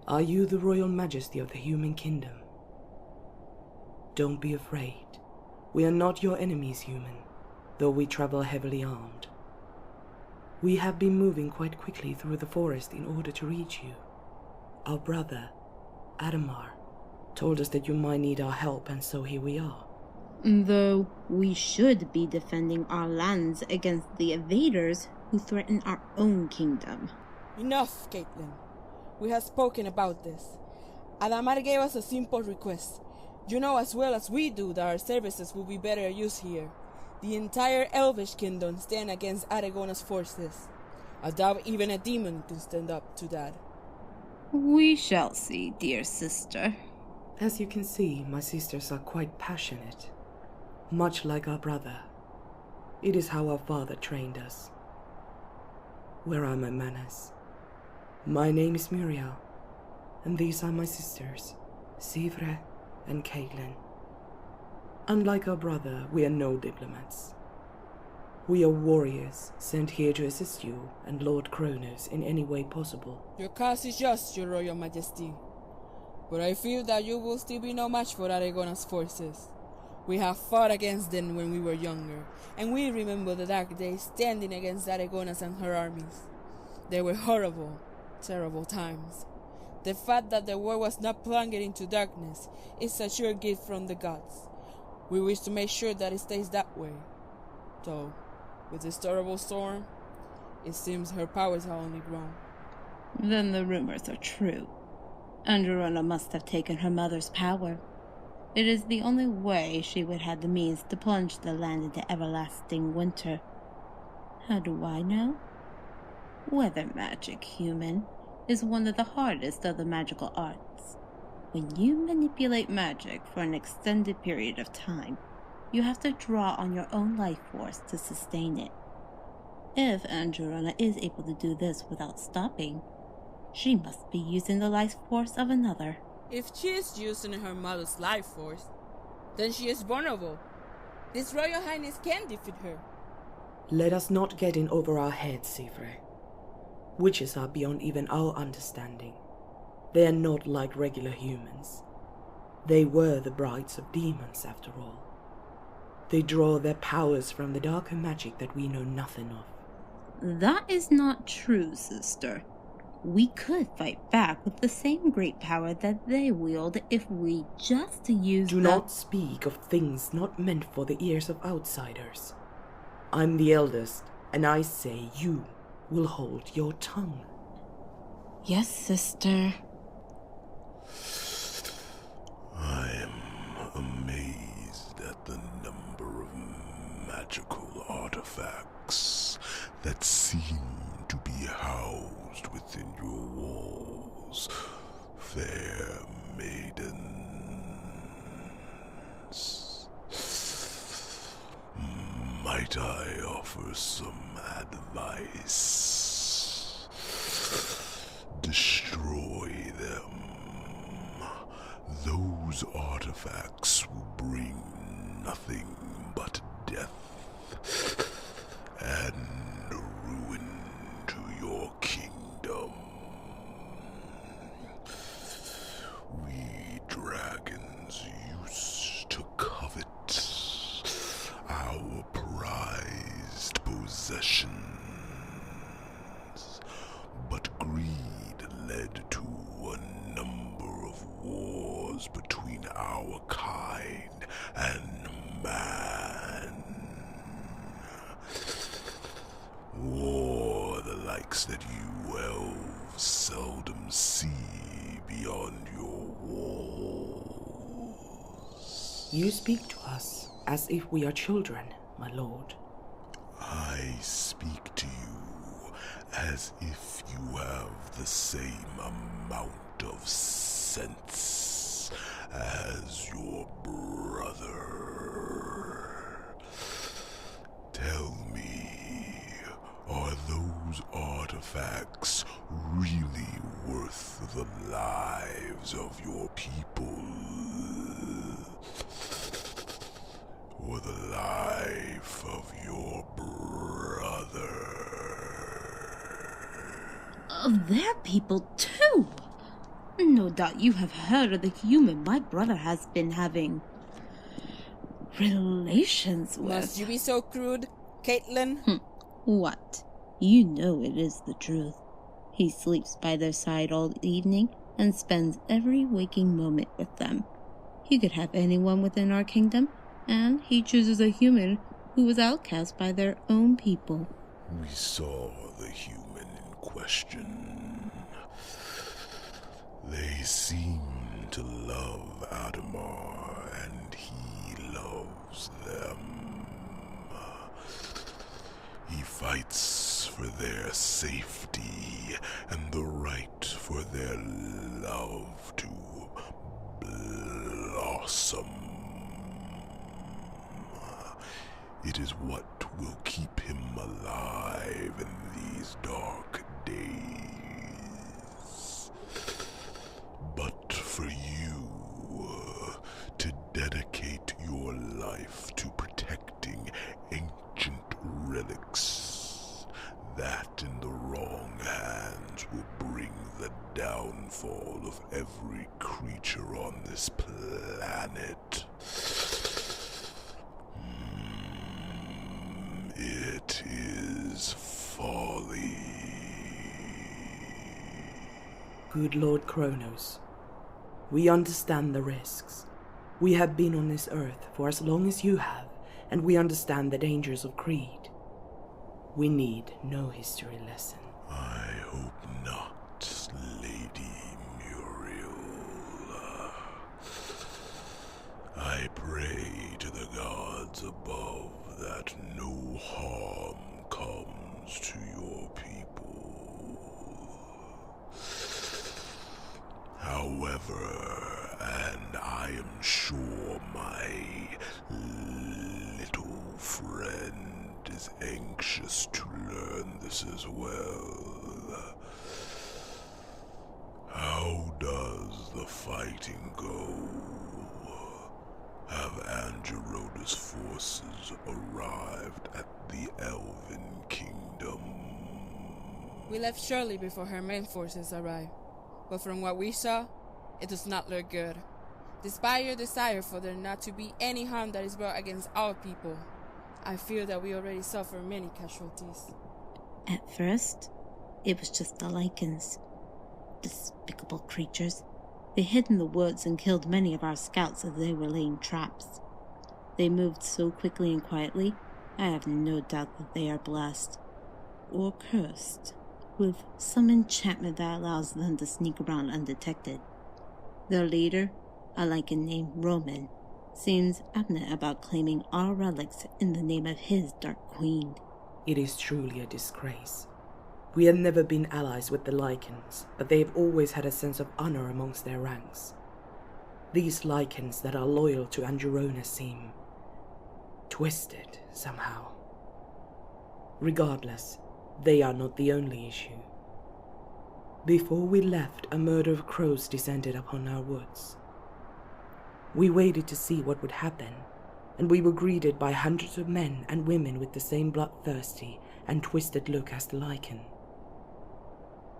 Are you the royal majesty of the human kingdom? Don't be afraid. We are not your enemies, human, though we travel heavily armed. We have been moving quite quickly through the forest in order to reach you. Our brother, Adamar, told us that you might need our help, and so here we are. Though we should be defending our lands against the invaders who threaten our own kingdom. Enough, Caitlin. We have spoken about this. Adamar gave us a simple request. You know as well as we do that our services will be better used here. The entire Elvish kingdom stand against Aragona's forces. I doubt even a demon can stand up to that. We shall see, dear sister. As you can see, my sisters are quite passionate. Much like our brother. It is how our father trained us. Where are my manners? My name is Muriel, and these are my sisters, Sivre and Caitlin. Unlike our brother, we are no diplomats. We are warriors sent here to assist you and Lord Cronos in any way possible. Your cause is just, your royal majesty. But I feel that you will still be no match for Aragona's forces. We have fought against them when we were younger, and we remember the dark days standing against Aragona's and her armies. They were horrible, terrible times. The fact that the world was not plunged into darkness is a sure gift from the gods. We wish to make sure that it stays that way. Though, with this terrible storm, it seems her powers have only grown. Then the rumors are true. Androna must have taken her mother's power. It is the only way she would have the means to plunge the land into everlasting winter. How do I know? Weather magic, human, is one of the hardest of the magical arts. When you manipulate magic for an extended period of time, you have to draw on your own life force to sustain it. If Androna is able to do this without stopping, she must be using the life force of another. If she is using her mother's life force, then she is vulnerable. This Royal Highness can defeat her. Let us not get in over our heads, Sivre. Witches are beyond even our understanding. They are not like regular humans. They were the brides of demons, after all. They draw their powers from the darker magic that we know nothing of. That is not true, sister. We could fight back with the same great power that they wield if we just used Do not speak of things not meant for the ears of outsiders. I'm the eldest, and I say you will hold your tongue. Yes, sister. I am amazed at the number of magical artifacts that seem to be housed within your walls, fair maidens. Might I offer some advice? Destroy them. Those artifacts will bring nothing but death and ruin to your kingdom. We dragons used to covet our prized possessions, but greed led to a number of wars between our kind and man. War the likes that you elves seldom see beyond your walls. You speak to us as if we are children, my lord. I speak to you as if you have the same amount of sense as your brother. Tell me, are those artifacts really worth the lives of your people? Or the life of your brother? Of their people, too! No doubt you have heard of the human my brother has been having relations with. Must you be so crude, Caitlin? What? You know it is the truth. He sleeps by their side all evening and spends every waking moment with them. He could have anyone within our kingdom, and he chooses a human who was outcast by their own people. We saw the human in question. They seem to love Adamar, and he loves them. He fights for their safety and the right for their love to blossom. It is what will keep him alive in these dark days. But for you to dedicate your life to protecting ancient relics, that in the wrong hands will bring the downfall of every creature on this planet. It is folly. Good Lord Cronos, we understand the risks. We have been on this earth for as long as you have, and we understand the dangers of greed. We need no history lesson. I hope not, Lady Muriel. I pray to the gods above that no harm comes to your people. However, and I am sure my little friend is anxious to learn this as well. How does the fighting go? Have Angerona's forces arrived at the Elven Kingdom? We left shortly before her main forces arrived, but from what we saw, it does not look good. Despite your desire for there not to be any harm that is brought against our people, I feel that we already suffer many casualties. At first, it was just the Lycans. Despicable creatures. They hid in the woods and killed many of our scouts as they were laying traps. They moved so quickly and quietly, I have no doubt that they are blessed, or cursed, with some enchantment that allows them to sneak around undetected. Their leader, a Lycan named Roman, seems adamant about claiming our relics in the name of his Dark Queen. It is truly a disgrace. We have never been allies with the Lycans, but they have always had a sense of honor amongst their ranks. These Lycans that are loyal to Angerona seem twisted somehow. Regardless, they are not the only issue. Before we left, a murder of crows descended upon our woods. We waited to see what would happen, and we were greeted by hundreds of men and women with the same bloodthirsty and twisted look as the Lycan.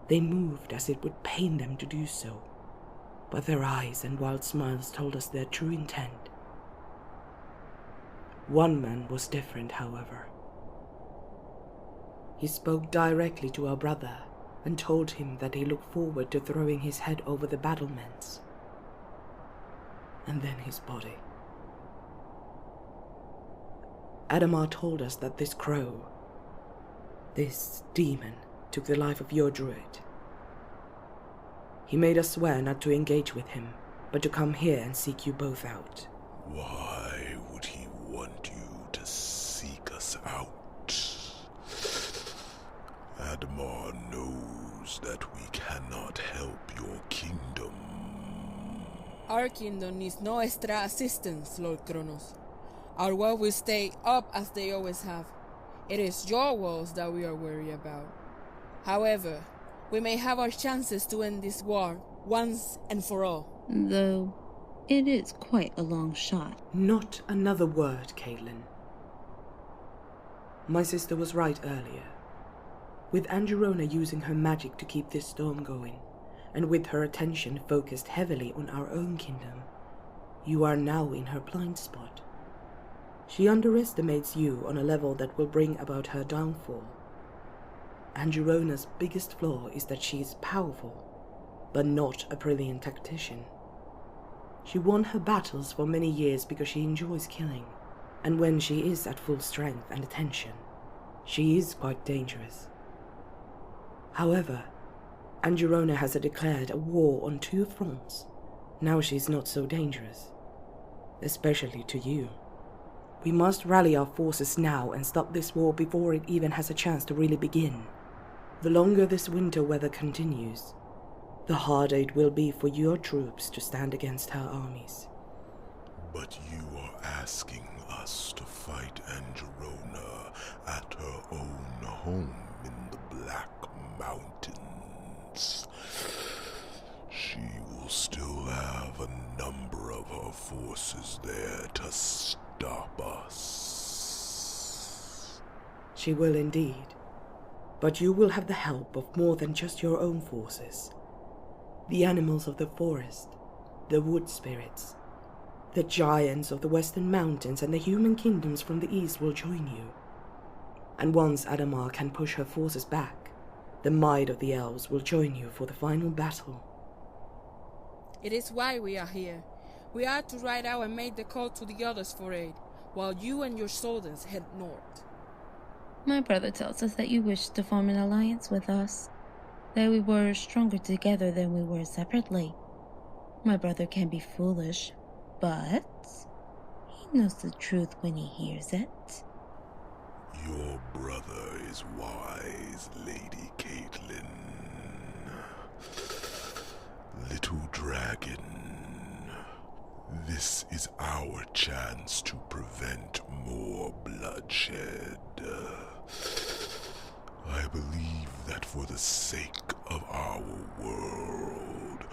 They moved as it would pain them to do so, but their eyes and wild smiles told us their true intent. One man was different, however. He spoke directly to our brother and told him that he looked forward to throwing his head over the battlements, and then his body. Adamar told us that this crow, this demon, took the life of your druid. He made us swear not to engage with him, but to come here and seek you both out. Why would he want you to seek us out? Adamar knows that we cannot help your kingdom. Our kingdom needs no extra assistance, Lord Cronos. Our wall will stay up as they always have. It is your walls that we are worried about. However, we may have our chances to end this war once and for all. Though, it is quite a long shot. Not another word, Caitlin. My sister was right earlier. With Angerona using her magic to keep this storm going, and with her attention focused heavily on our own kingdom, you are now in her blind spot. She underestimates you on a level that will bring about her downfall. Angerona's biggest flaw is that she is powerful, but not a brilliant tactician. She won her battles for many years because she enjoys killing, and when she is at full strength and attention, she is quite dangerous. However, Angerona has declared a war on 2 fronts. Now she is not so dangerous, especially to you. We must rally our forces now and stop this war before it even has a chance to really begin. The longer this winter weather continues, the harder it will be for your troops to stand against her armies. But you are asking us to fight Angerona at her own home in the Black Mountains. She will still have a number of her forces there to stop us. She will indeed. But you will have the help of more than just your own forces. The animals of the forest, the wood spirits, the giants of the western mountains, and the human kingdoms from the east will join you. And once Adamar can push her forces back, the might of the elves will join you for the final battle. It is why we are here. We are to ride out and make the call to the others for aid, while you and your soldiers head north. My brother tells us that you wish to form an alliance with us, that we were stronger together than we were separately. My brother can be foolish, but he knows the truth when he hears it. Your brother is wise, Lady Caitlin. Little dragon, this is our chance to prevent more bloodshed. I believe that for the sake of our world,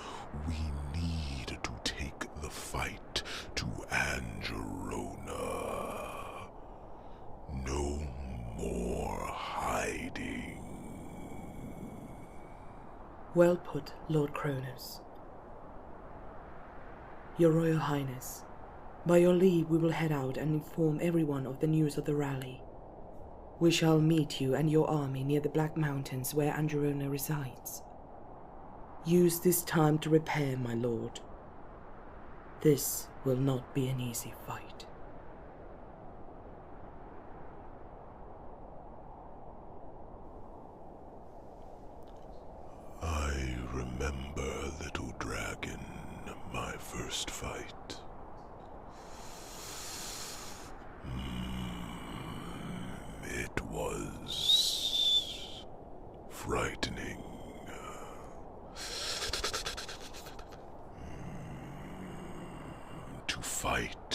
we need to take the fight to Angerona. No more hiding. Well put, Lord Cronos. Your Royal Highness, by your leave we will head out and inform everyone of the news of the rally. We shall meet you and your army near the Black Mountains where Angerona resides. Use this time to repair, my lord. This will not be an easy fight. I remember, little dragon, my first fight. It was frightening. To fight,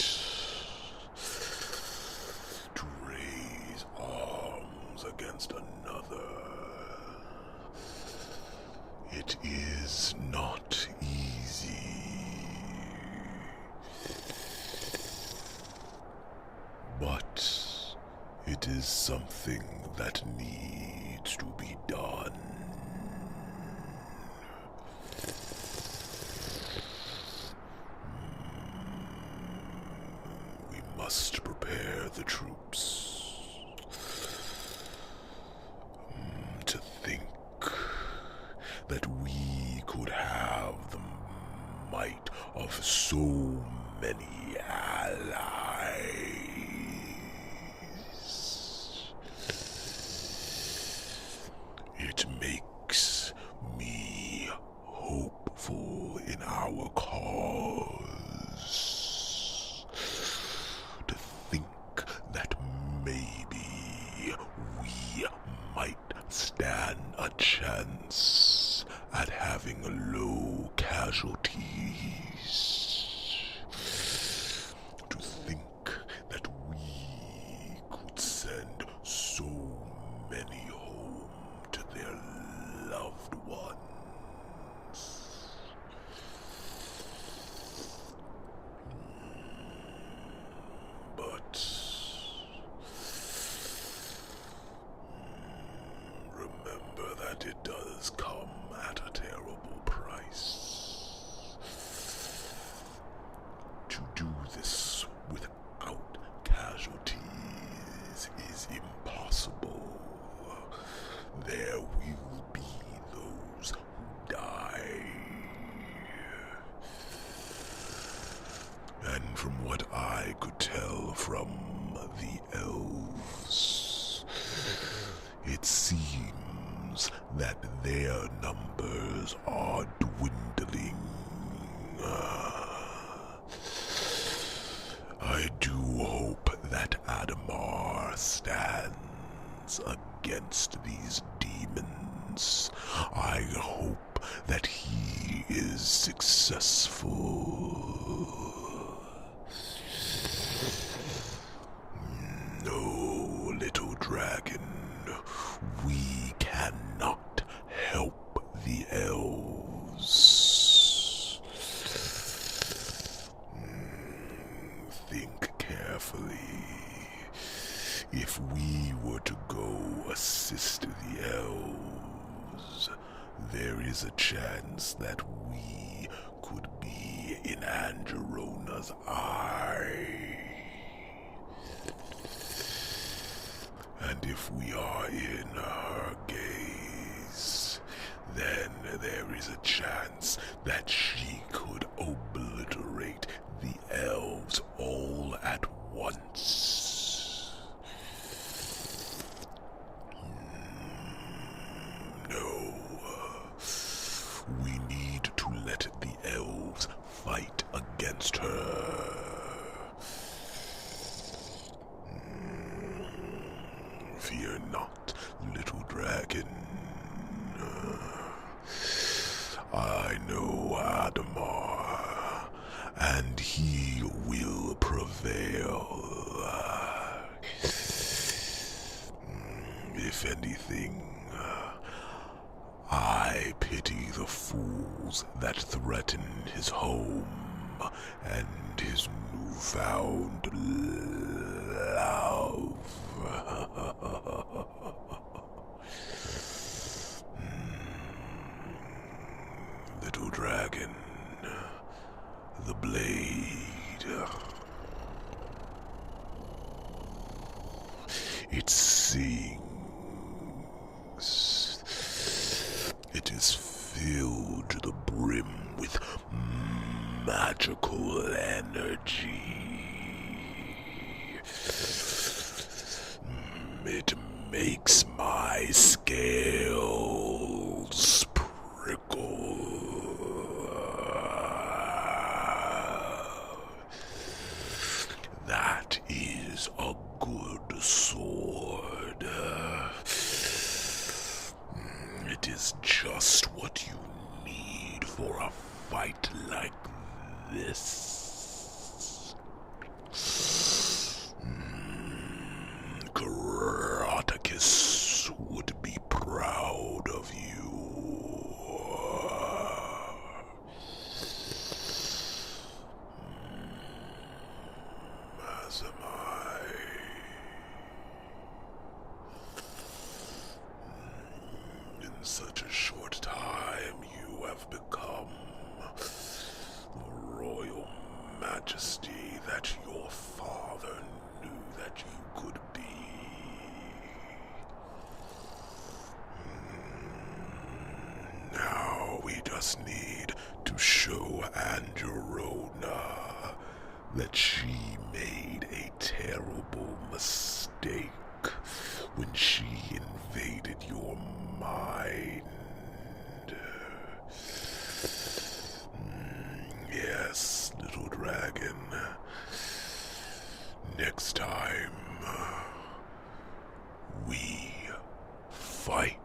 to raise arms against another. It is not easy. But it is something that needs to be done. We must prepare the troops to think that we could have the might of so many allies. It makes me hopeful in our cause to think that maybe we might stand a chance at having low casualties. To think that we could send so many home to their loved ones. But remember that it does come at a terrible price. It seems that their numbers are dwindling. I do hope that Adamar stands against these demons. I hope that he is successful. No, little dragon, we cannot help the elves. Think carefully. If we were to go assist the elves, there is a chance that we could be in Angerona's eye. And if we are in her gaze, then there is a chance that she could obliterate the elves all at once. No. We need to let the elves fight against her. Fear not, little dragon. I know Adamar, and he will prevail. If anything, I pity the fools that threaten his home and his newfound love. Little dragon, the blade. It sings. It is filled to the brim with magical energy. It makes my scales prickle. That is a good sword. It is just what you need for a fight like this. Chronicles would be proud of you. As am I. In such a short time you have become the royal majesty that your father knew that you could be. Now we just need to show Angerona that she made a terrible mistake when she invaded your mind. Yes, little dragon. Next time, we fight.